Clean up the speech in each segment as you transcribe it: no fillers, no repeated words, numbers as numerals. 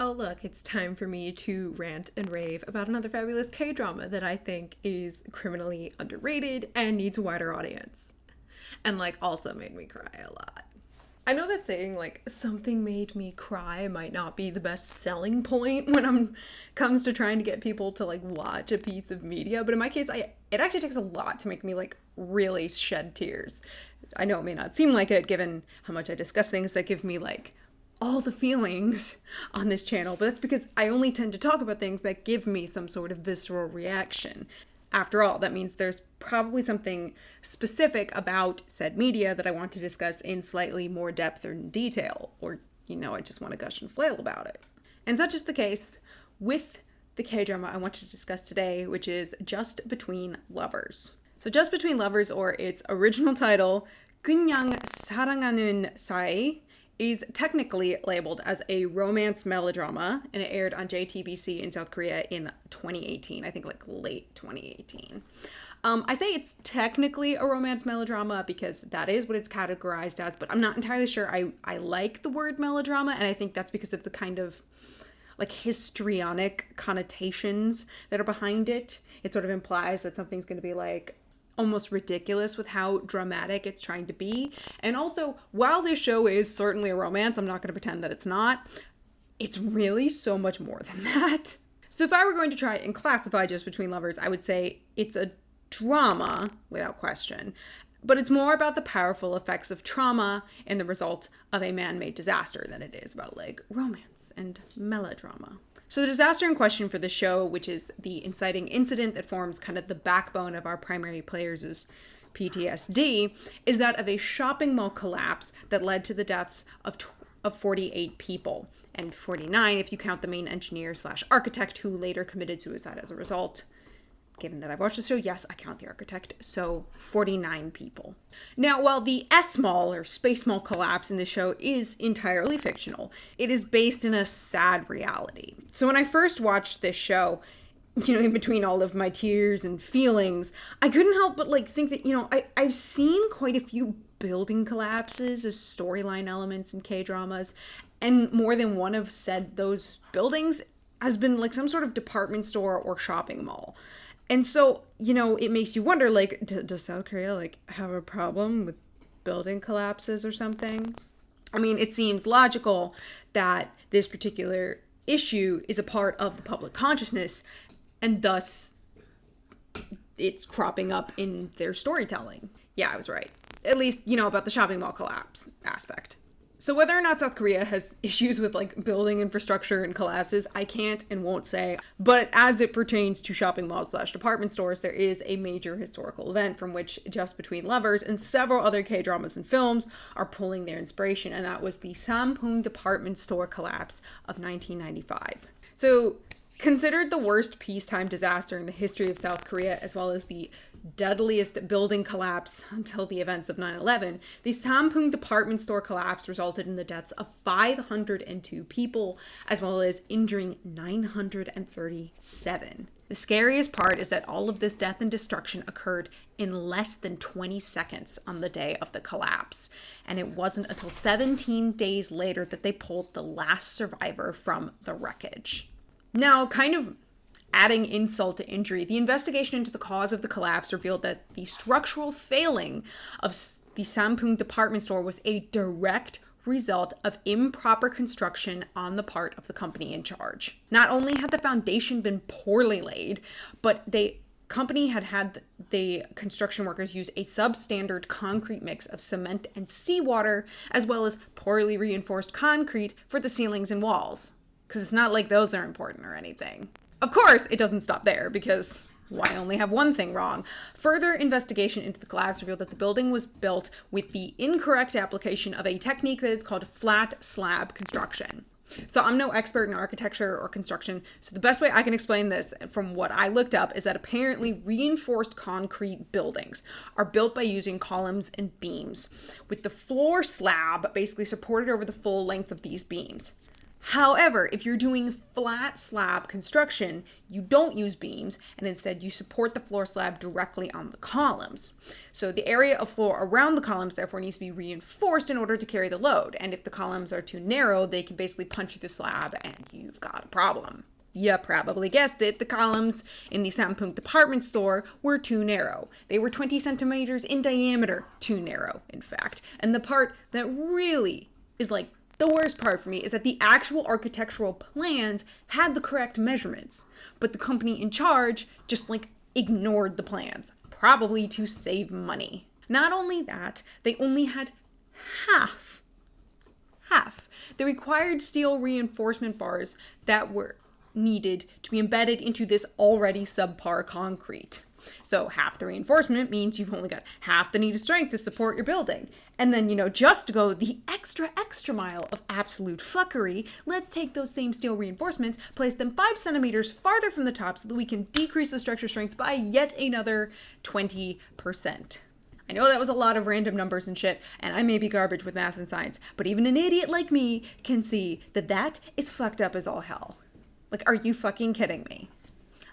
Oh, look, it's time for me to rant and rave about another fabulous K-drama that I think is criminally underrated and needs a wider audience. And, also made me cry a lot. I know that saying, something made me cry might not be the best selling point when comes to trying to get people to, watch a piece of media. But in my case, it actually takes a lot to make me, really shed tears. I know it may not seem like it, given how much I discuss things that give me, all the feelings on this channel, but that's because I only tend to talk about things that give me some sort of visceral reaction. After all, that means there's probably something specific about said media that I want to discuss in slightly more depth or detail, or, I just want to gush and flail about it. And such is the case with the K-drama I want to discuss today, which is Just Between Lovers. So Just Between Lovers, or its original title, 그냥 사랑하는 사이, is technically labeled as a romance melodrama, and it aired on JTBC in South Korea in 2018. I think late 2018. I say it's technically a romance melodrama because that is what it's categorized as, but I'm not entirely sure I like the word melodrama, and I think that's because of the kind of histrionic connotations that are behind it. It sort of implies that something's going to be almost ridiculous with how dramatic it's trying to be. And also, while this show is certainly a romance, I'm not going to pretend that it's not, it's really so much more than that. So if I were going to try and classify Just Between Lovers, I would say it's a drama, without question, but it's more about the powerful effects of trauma and the result of a man-made disaster than it is about romance and melodrama. So the disaster in question for the show, which is the inciting incident that forms kind of the backbone of our primary players' PTSD, is that of a shopping mall collapse that led to the deaths of 48 people, and 49 if you count the main engineer / architect who later committed suicide as a result. Given that I've watched the show, yes, I count the architect, so 49 people. Now, while the S-Mall or Space Mall collapse in the show is entirely fictional, it is based in a sad reality. So when I first watched this show, in between all of my tears and feelings, I couldn't help but think that, I've seen quite a few building collapses as storyline elements in K-dramas, and more than one of those buildings has been some sort of department store or shopping mall. And so, it makes you wonder, does South Korea, have a problem with building collapses or something? I mean, it seems logical that this particular issue is a part of the public consciousness, and thus it's cropping up in their storytelling. Yeah, I was right. At least, about the shopping mall collapse aspect. So whether or not South Korea has issues with building infrastructure and collapses, I can't and won't say. But as it pertains to shopping malls / department stores, there is a major historical event from which Just Between Lovers and several other K-dramas and films are pulling their inspiration, and that was the Sampoong department store collapse of 1995. So considered the worst peacetime disaster in the history of South Korea, as well as the deadliest building collapse until the events of 9/11, the Sampoong department store collapse resulted in the deaths of 502 people, as well as injuring 937. The scariest part is that all of this death and destruction occurred in less than 20 seconds on the day of the collapse, and it wasn't until 17 days later that they pulled the last survivor from the wreckage. Now, kind of adding insult to injury, the investigation into the cause of the collapse revealed that the structural failing of the Sampoong department store was a direct result of improper construction on the part of the company in charge. Not only had the foundation been poorly laid, but the company had the construction workers use a substandard concrete mix of cement and seawater, as well as poorly reinforced concrete for the ceilings and walls. Because it's not like those are important or anything. Of course, it doesn't stop there, because why only have one thing wrong? Further investigation into the collapse revealed that the building was built with the incorrect application of a technique that is called flat slab construction. So I'm no expert in architecture or construction, so the best way I can explain this from what I looked up is that apparently reinforced concrete buildings are built by using columns and beams, with the floor slab basically supported over the full length of these beams. However, if you're doing flat slab construction, you don't use beams, and instead you support the floor slab directly on the columns. So the area of floor around the columns therefore needs to be reinforced in order to carry the load. And if the columns are too narrow, they can basically punch through the slab and you've got a problem. You probably guessed it, the columns in the Sampunkt department store were too narrow. They were 20 centimeters in diameter, too narrow, in fact. And the part that really is like the worst part for me is that the actual architectural plans had the correct measurements, but the company in charge just like ignored the plans, probably to save money. Not only that, they only had half the required steel reinforcement bars that were needed to be embedded into this already subpar concrete. So half the reinforcement means you've only got half the needed strength to support your building. And then, just to go the extra mile of absolute fuckery, let's take those same steel reinforcements, place them 5 centimeters farther from the top so that we can decrease the structure strength by yet another 20%. I know that was a lot of random numbers and shit, and I may be garbage with math and science, but even an idiot like me can see that that is fucked up as all hell. Like, are you fucking kidding me?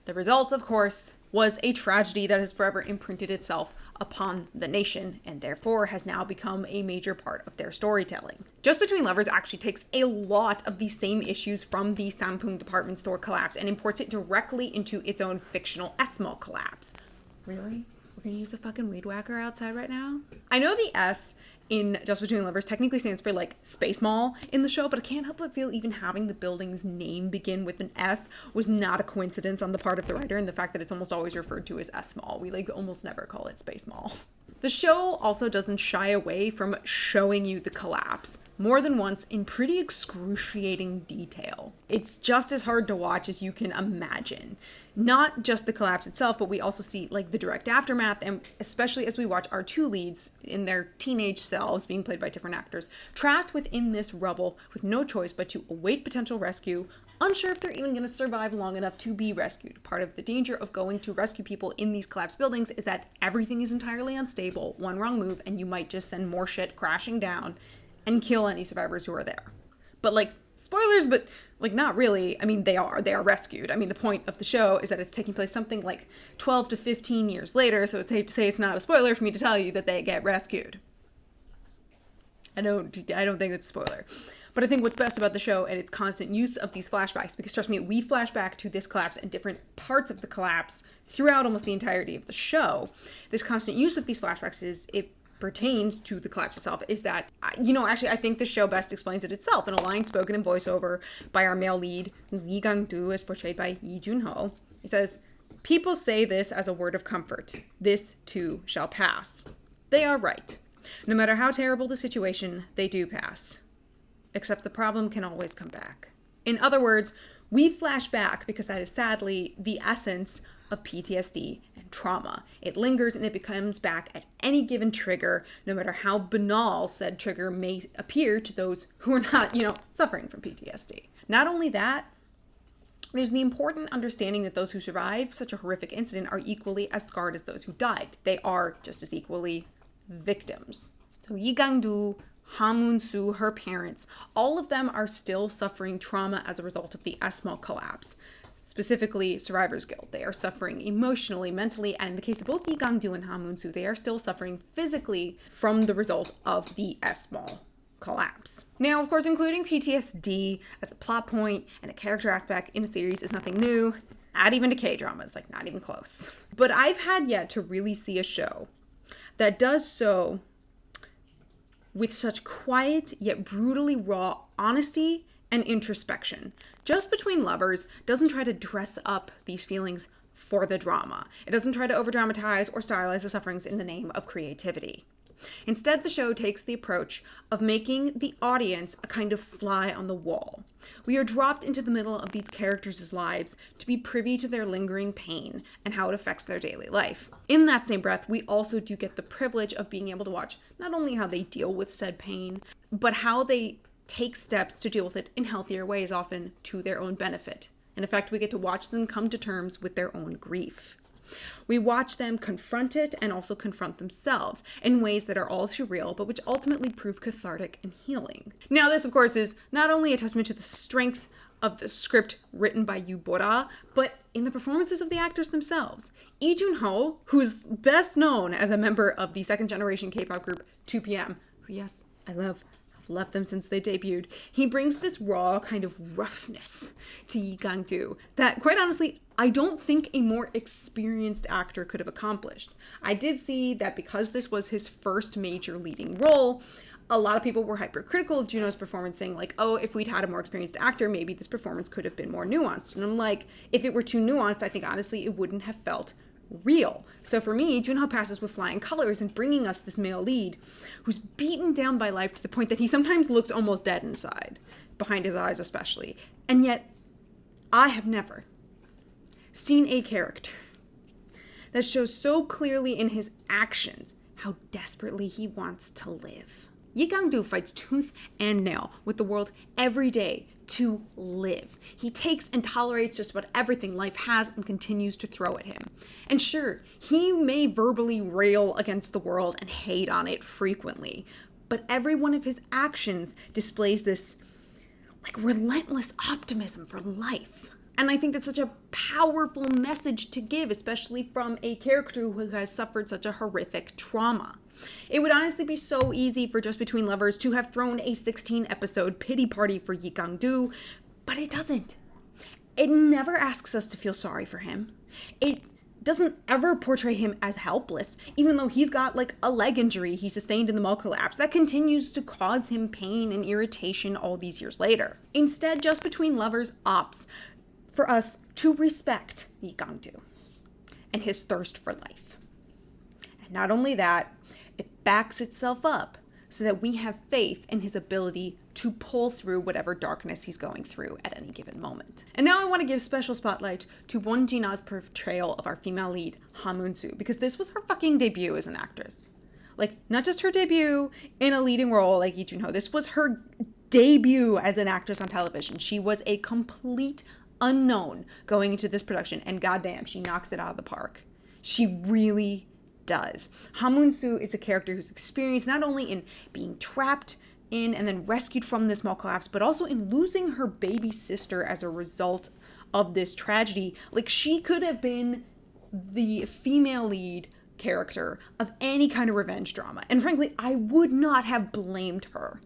The result, of course, was a tragedy that has forever imprinted itself upon the nation and therefore has now become a major part of their storytelling. Just Between Lovers actually takes a lot of the same issues from the Sampunkt department store collapse and imports it directly into its own fictional S-Mall collapse. Really? We're gonna use a fucking weed whacker outside right now? I know the S in Just Between Lovers technically stands for like Space Mall in the show, but I can't help but feel even having the building's name begin with an S was not a coincidence on the part of the writer, and the fact that it's almost always referred to as S Mall. We like almost never call it Space Mall. The show also doesn't shy away from showing you the collapse more than once in pretty excruciating detail. It's just as hard to watch as you can imagine. Not just the collapse itself, but we also see like the direct aftermath, and especially as we watch our two leads in their teenage selves, being played by different actors, trapped within this rubble with no choice but to await potential rescue, unsure if they're even going to survive long enough to be rescued. Part of the danger of going to rescue people in these collapsed buildings is that everything is entirely unstable, one wrong move, and you might just send more shit crashing down and kill any survivors who are there. But like, spoilers, but like not really. I mean, they are rescued. I mean, the point of the show is that it's taking place something like 12 to 15 years later, so it's safe to say it's not a spoiler for me to tell you that they get rescued. I don't think it's a spoiler. But I think what's best about the show and its constant use of these flashbacks, because trust me, we flash back to this collapse and different parts of the collapse throughout almost the entirety of the show. This constant use of these flashbacks it pertains to the collapse itself, is that, actually, I think the show best explains it itself in a line spoken in voiceover by our male lead, Lee Gang-doo, as portrayed by Lee Jun-ho. It says, "People say this as a word of comfort. This, too, shall pass. They are right. No matter how terrible the situation, they do pass. Except the problem can always come back." In other words, we flash back because that is sadly the essence of PTSD and trauma. It lingers and it becomes back at any given trigger, no matter how banal said trigger may appear to those who are not, suffering from PTSD. Not only that, there's the important understanding that those who survive such a horrific incident are equally as scarred as those who died. They are just as equally victims. So Lee Gang-doo, Ha Moon-soo, her parents, all of them are still suffering trauma as a result of the S-Mall collapse. Specifically, survivor's guilt. They are suffering emotionally, mentally, and in the case of both Lee Gang-doo and Ha Moon-soo, they are still suffering physically from the result of the S-Mall collapse. Now, of course, including PTSD as a plot point and a character aspect in a series is nothing new, not even to K-dramas, like not even close. But I've had yet to really see a show that does so with such quiet yet brutally raw honesty and introspection. Just Between Lovers doesn't try to dress up these feelings for the drama. It doesn't try to overdramatize or stylize the sufferings in the name of creativity. Instead, the show takes the approach of making the audience a kind of fly on the wall. We are dropped into the middle of these characters' lives to be privy to their lingering pain and how it affects their daily life. In that same breath, we also do get the privilege of being able to watch not only how they deal with said pain, but how they take steps to deal with it in healthier ways, often to their own benefit. In effect, we get to watch them come to terms with their own grief. We watch them confront it and also confront themselves in ways that are all surreal, but which ultimately prove cathartic and healing. Now, this, of course, is not only a testament to the strength of the script written by Yu Bora, but in the performances of the actors themselves. Lee Jun-ho, who's best known as a member of the second-generation K-pop group 2PM, who, yes, I've loved them since they debuted. He brings this raw kind of roughness to Yi Gang-do that, quite honestly, I don't think a more experienced actor could have accomplished. I did see that because this was his first major leading role, a lot of people were hypercritical of Juno's performance, saying like, oh, if we'd had a more experienced actor, maybe this performance could have been more nuanced. And I'm like, if it were too nuanced, I think honestly it wouldn't have felt real. So for me, Junho passes with flying colors in bringing us this male lead who's beaten down by life to the point that he sometimes looks almost dead inside, behind his eyes especially. And yet, I have never seen a character that shows so clearly in his actions how desperately he wants to live. Yi Gang-do fights tooth and nail with the world every day to live. He takes and tolerates just about everything life has and continues to throw at him. And sure, he may verbally rail against the world and hate on it frequently, but every one of his actions displays this like relentless optimism for life. And I think that's such a powerful message to give, especially from a character who has suffered such a horrific trauma. It would honestly be so easy for Just Between Lovers to have thrown a 16-episode pity party for Yi Gang-do, but it doesn't. It never asks us to feel sorry for him. It doesn't ever portray him as helpless, even though he's got like a leg injury he sustained in the mall collapse that continues to cause him pain and irritation all these years later. Instead, Just Between Lovers opts for us to respect Yi Gang-do and his thirst for life. And not only that, it backs itself up so that we have faith in his ability to pull through whatever darkness he's going through at any given moment. And now I want to give special spotlight to Won Jin-ah's portrayal of our female lead, Ha Moon-soo, because this was her fucking debut as an actress. Like, not just her debut in a leading role like Lee Jun-ho, this was her debut as an actress on television. She was a complete unknown going into this production, and goddamn, she knocks it out of the park. She really does. Ha Moon-soo is a character who's experienced not only in being trapped in and then rescued from this mall collapse, but also in losing her baby sister as a result of this tragedy. Like, she could have been the female lead character of any kind of revenge drama. And frankly, I would not have blamed her.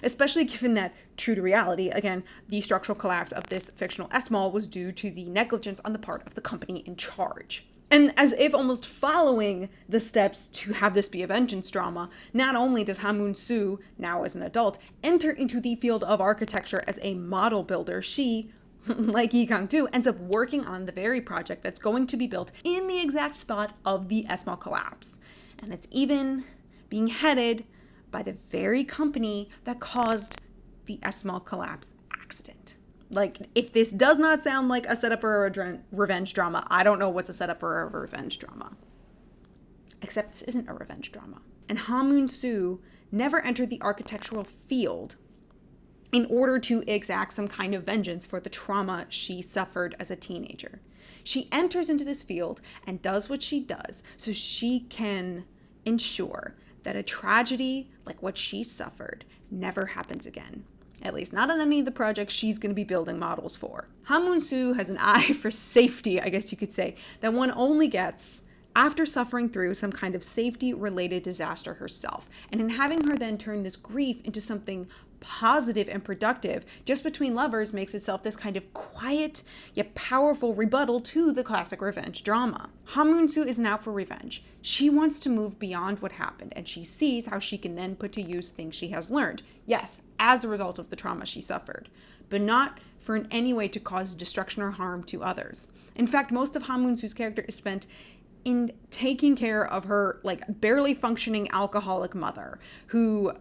Especially given that, true to reality, again, the structural collapse of this fictional S-Mall was due to the negligence on the part of the company in charge. And as if almost following the steps to have this be a vengeance drama, not only does Ha Moon-soo, now as an adult, enter into the field of architecture as a model builder, she, like Yi Gang-do, ends up working on the very project that's going to be built in the exact spot of the S-Mall collapse. And it's even being headed by the very company that caused the S-Mall collapse accident. Like, if this does not sound like a setup for a revenge drama, I don't know what's a setup for a revenge drama. Except this isn't a revenge drama. And Ha Moon-soo never entered the architectural field in order to exact some kind of vengeance for the trauma she suffered as a teenager. She enters into this field and does what she does so she can ensure that a tragedy like what she suffered never happens again. At least not on any of the projects she's going to be building models for. Ha Moon-soo has an eye for safety, I guess you could say, that one only gets after suffering through some kind of safety-related disaster herself. And in having her then turn this grief into something positive and productive, Just Between Lovers makes itself this kind of quiet yet powerful rebuttal to the classic revenge drama. Ha Moon-soo isn't out for revenge. She wants to move beyond what happened, and she sees how she can then put to use things she has learned. Yes, as a result of the trauma she suffered, but not for in any way to cause destruction or harm to others. In fact, most of Ha Moon-soo's character is spent in taking care of her, like, barely functioning alcoholic mother, who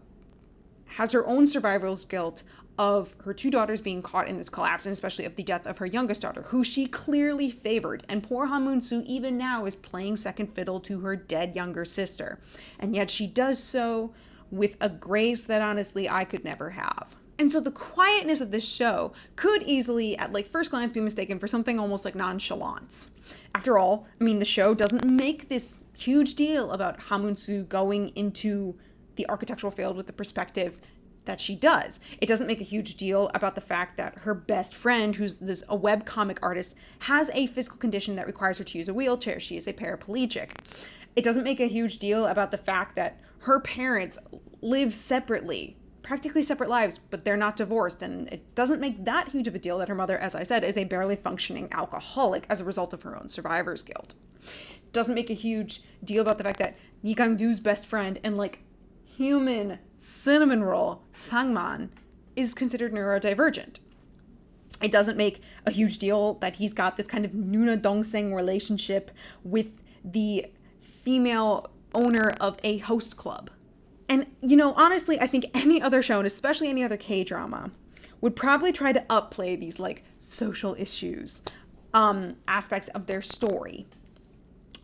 has her own survival guilt of her two daughters being caught in this collapse, and especially of the death of her youngest daughter, who she clearly favored. And poor Ha Moon-soo even now is playing second fiddle to her dead younger sister. And yet she does so with a grace that honestly I could never have. And so the quietness of this show could easily, at like first glance, be mistaken for something almost like nonchalance. After all, I mean, the show doesn't make this huge deal about Hamunsu going into the architectural field with the perspective that she does. It doesn't make a huge deal about the fact that her best friend, who's a webcomic artist, has a physical condition that requires her to use a wheelchair. She is a paraplegic. It doesn't make a huge deal about the fact that her parents live separately, practically separate lives, but they're not divorced. And it doesn't make that huge of a deal that her mother, as I said, is a barely functioning alcoholic as a result of her own survivor's guilt. It doesn't make a huge deal about the fact that Lee Kang-doo's best friend and like human cinnamon roll, Sangman, is considered neurodivergent. It doesn't make a huge deal that he's got this kind of Nuna Dongseng relationship with the female owner of a host club. And, you know, honestly, I think any other show, and especially any other K-drama, would probably try to upplay these, like, social issues, aspects of their story.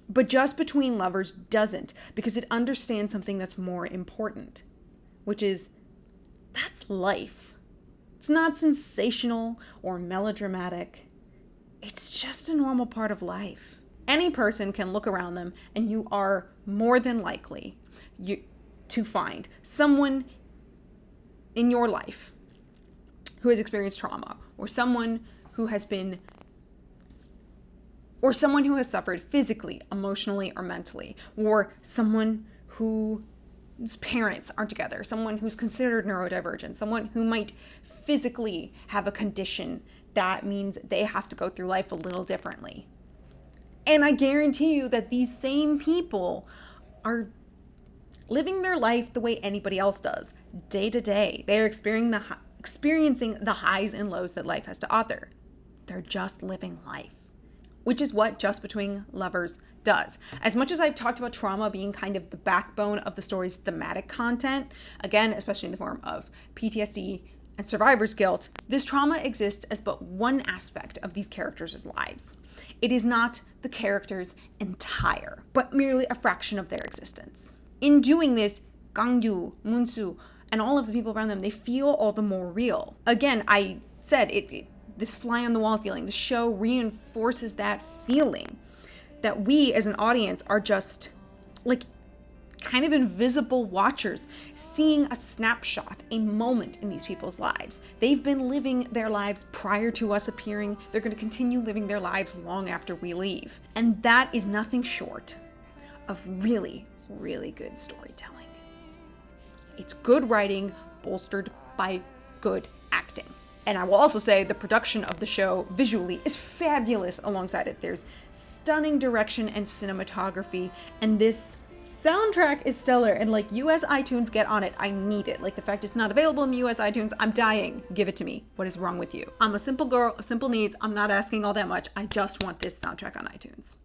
But Just Between Lovers doesn't, because it understands something that's more important, which is, that's life. It's not sensational or melodramatic. It's just a normal part of life. Any person can look around them, and you are more than likely to find someone in your life who has experienced trauma, or someone who has suffered physically, emotionally, or mentally, or someone whose parents aren't together, someone who's considered neurodivergent, someone who might physically have a condition that means they have to go through life a little differently. And I guarantee you that these same people are living their life the way anybody else does, day to day. They're experiencing the highs and lows that life has to offer. They're just living life, which is what Just Between Lovers does. As much as I've talked about trauma being kind of the backbone of the story's thematic content, again, especially in the form of PTSD and survivor's guilt, this trauma exists as but one aspect of these characters' lives. It is not the character's entire, but merely a fraction of their existence. In doing this, Gangyu, Munsu, and all of the people around them, they feel all the more real. Again, I said this fly on the wall feeling. The show reinforces that feeling that we as an audience are just like kind of invisible watchers, seeing a snapshot, a moment in these people's lives. They've been living their lives prior to us appearing. They're going to continue living their lives long after we leave. And that is nothing short of really, really good storytelling. It's good writing bolstered by good acting. And I will also say the production of the show visually is fabulous alongside it. There's stunning direction and cinematography, and this soundtrack is stellar. And like, US iTunes, get on it. I need it. Like, the fact it's not available in the US iTunes, I'm dying. Give it to me. What is wrong with you? I'm a simple girl of simple needs. I'm not asking all that much. I just want this soundtrack on iTunes.